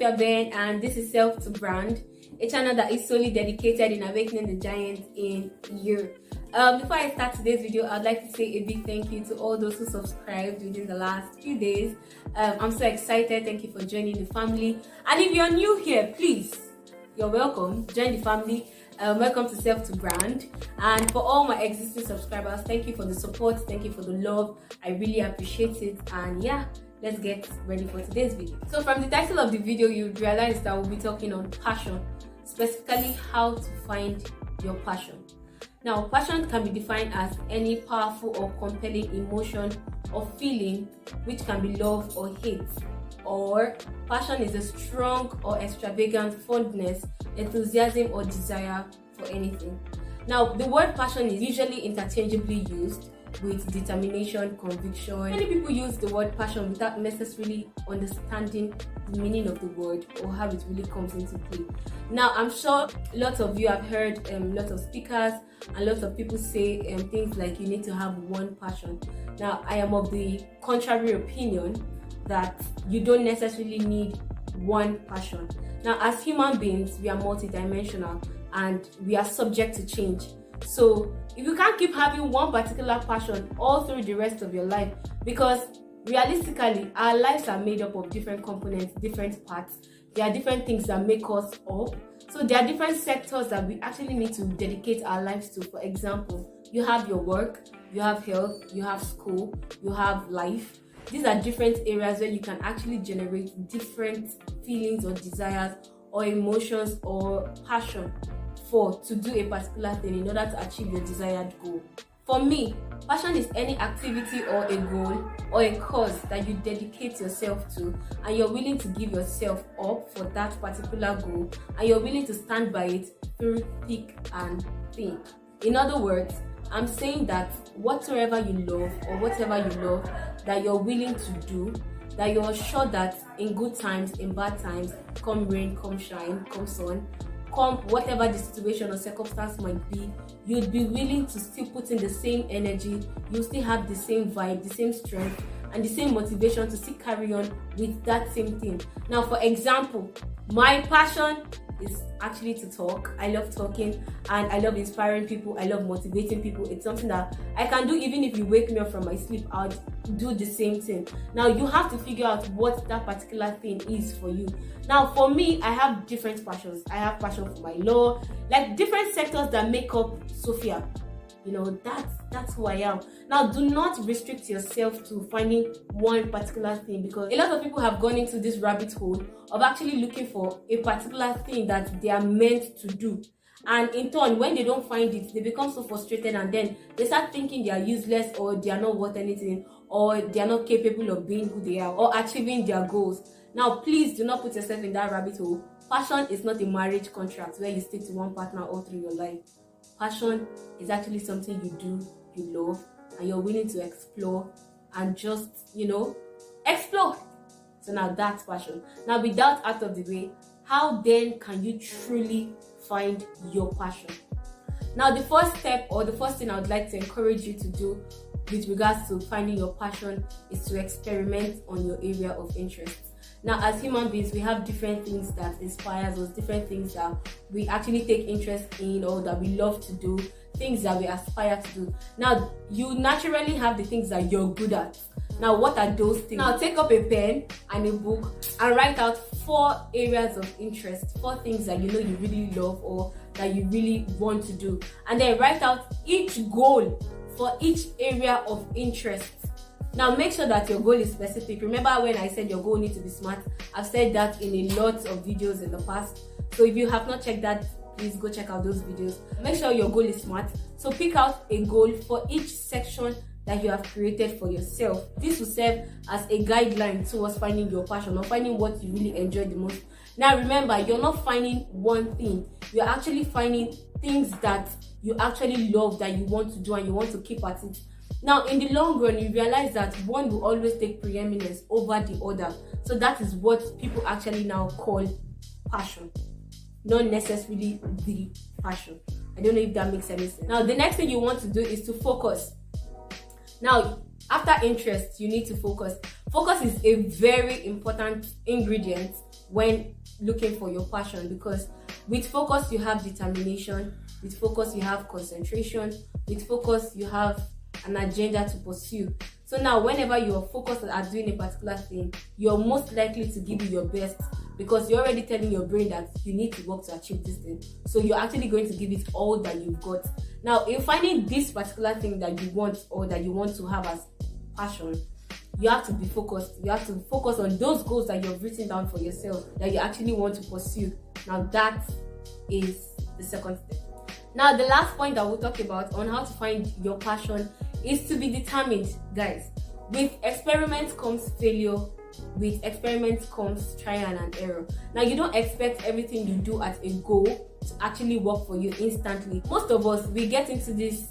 Sophia Ben, and this is Self to Brand, a channel that is solely dedicated in awakening the giants in you. Before I start today's video, I'd like to say a big thank you to all those who subscribed within the last few days. I'm so excited. Thank you for joining the family. And if you're new here, please, you're welcome. Join the family. Welcome to Self to Brand. And for all my existing subscribers, thank you for the support. Thank you for the love. I really appreciate it. And yeah, let's get ready for today's video. So from the title of the video, you realize that we'll be talking on passion, specifically how to find your passion. Now, passion can be defined as any powerful or compelling emotion or feeling which can be love or hate. Or passion is a strong or extravagant fondness, enthusiasm or desire for anything. Now, the word passion is usually interchangeably used with determination, conviction. Many people use the word passion without necessarily understanding the meaning of the word or how it really comes into play. Now, I'm sure lots of you have heard lots of speakers and lots of people say things like you need to have one passion. Now, I am of the contrary opinion that you don't necessarily need one passion. Now, as human beings, we are multidimensional and we are subject to change. So if you can't keep having one particular passion all through the rest of your life, because realistically our lives are made up of different components, different parts. There are different things that make us up. So there are different sectors that we actually need to dedicate our lives to. For example, you have your work, you have health, you have school, you have life. These are different areas where you can actually generate different feelings or desires or emotions or passion to do a particular thing in order to achieve your desired goal. For me, passion is any activity or a goal or a cause that you dedicate yourself to and you're willing to give yourself up for that particular goal and you're willing to stand by it through thick and thin. In other words, I'm saying that whatsoever you love or whatever you love that you're willing to do, that you're sure that in good times, in bad times, come rain, come shine, come sun, come whatever the situation or circumstance might be, you'd be willing to still put in the same energy, you still have the same vibe, the same strength, and the same motivation to still carry on with that same thing. Now, for example, my passion is actually to talk. I love talking and I love inspiring people. I love motivating people. It's something that I can do even if you wake me up from my sleep. I'll do the same thing. Now, you have to figure out what that particular thing is for you. Now, for me, I have different passions. I have passion for my law, like different sectors that make up Sophia. You know, that's who I am. Now, do not restrict yourself to finding one particular thing, because a lot of people have gone into this rabbit hole of actually looking for a particular thing that they are meant to do. And in turn, when they don't find it, they become so frustrated and then they start thinking they are useless or they are not worth anything or they are not capable of being who they are or achieving their goals. Now, please do not put yourself in that rabbit hole. Passion is not a marriage contract where you stick to one partner all through your life. Passion is actually something you do, you love, and you're willing to explore and just, explore. So now that's passion. Now, with that out of the way, how then can you truly find your passion? Now, the first step or the first thing I would like to encourage you to do with regards to finding your passion is to experiment on your area of interest. Now, as human beings, we have different things that inspires us, different things that we actually take interest in or that we love to do, things that we aspire to do. Now, you naturally have the things that you're good at. Now, what are those things? Now, take up a pen and a book and write out 4 areas of interest, 4 things that you know you really love or that you really want to do. And then write out each goal for each area of interest. Now, make sure that your goal is specific. Remember when I said your goal needs to be smart? I've said that in a lot of videos in the past. So if you have not checked that, please go check out those videos. Make sure your goal is smart. So pick out a goal for each section that you have created for yourself. This will serve as a guideline towards finding your passion or finding what you really enjoy the most. Now, remember, you're not finding one thing. You're actually finding things that you actually love, that you want to do and you want to keep at it. Now, in the long run, you realize that one will always take preeminence over the other. So that is what people actually now call passion, not necessarily the passion. I don't know if that makes any sense. Now, the next thing you want to do is to focus. Now, after interest, you need to focus. Focus is a very important ingredient when looking for your passion, because with focus you have determination, with focus you have concentration, with focus you have an agenda to pursue. So now whenever you're focused at doing a particular thing, you're most likely to give it your best, because you're already telling your brain that you need to work to achieve this thing. So you're actually going to give it all that you've got. Now in finding this particular thing that you want, or that you want to have as passion, you have to be focused. You have to focus on those goals that you've written down for yourself that you actually want to pursue. Now that is the second step. Now the last point that we'll talk about on how to find your passion is to be determined, guys. With experiments comes failure. With experiments comes trial and error. Now you don't expect everything you do at a goal to actually work for you instantly. Most of us, we get into this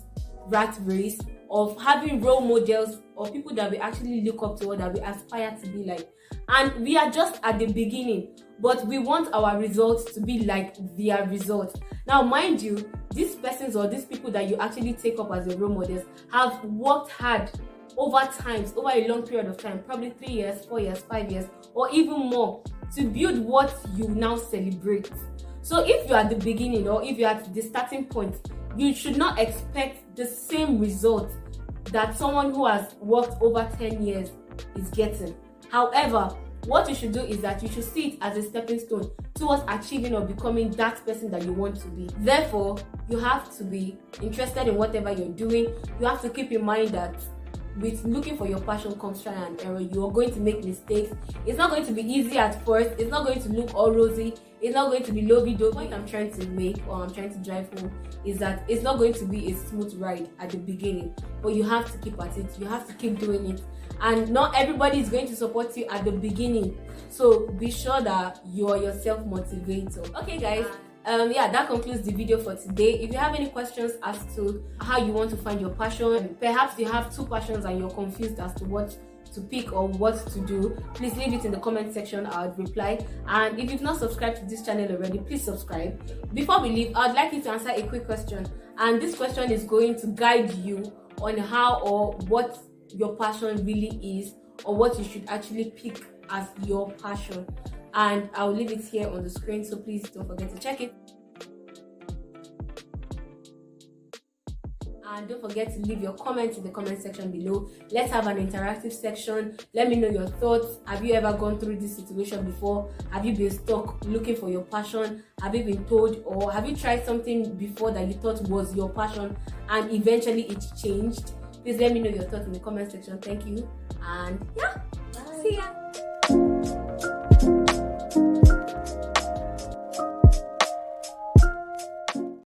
rat race of having role models or people that we actually look up to or that we aspire to be like, and we are just at the beginning, but we want our results to be like their results. Now mind you, these persons or these people that you actually take up as your role models have worked hard over a long period of time, probably 3 years, 4 years, 5 years, or even more, to build what you now celebrate. So if you're at the beginning, or if you're at the starting point, you should not expect the same result that someone who has worked over 10 years is getting. However, what you should do is that you should see it as a stepping stone towards achieving or becoming that person that you want to be. Therefore, you have to be interested in whatever you're doing. You have to keep in mind that with looking for your passion comes trial and error. You are going to make mistakes. It's not going to be easy at first. It's not going to look all rosy. It's not going to be lovey-dovey. The point I'm trying to make, or I'm trying to drive home, is that it's not going to be a smooth ride at the beginning, but you have to keep at it. You have to keep doing it, and not everybody is going to support you at the beginning. So be sure that you are your self-motivator. Okay, guys. That concludes the video for today. If you have any questions as to how you want to find your passion, perhaps you have two passions and you're confused as to what to pick or what to do, please leave it in the comment section. I'll reply. And if you've not subscribed to this channel already, please subscribe. Before we leave, I'd like you to answer a quick question, and this question is going to guide you on how or what your passion really is, or what you should actually pick as your passion. And I'll leave it here on the screen, so please don't forget to check it. And don't forget to leave your comments in the comment section below. Let's have an interactive section. Let me know your thoughts. Have you ever gone through this situation before? Have you been stuck looking for your passion? Have you been told, or have you tried something before that you thought was your passion and eventually it changed? Please let me know your thoughts in the comment section. Thank you, and yeah, bye. See ya.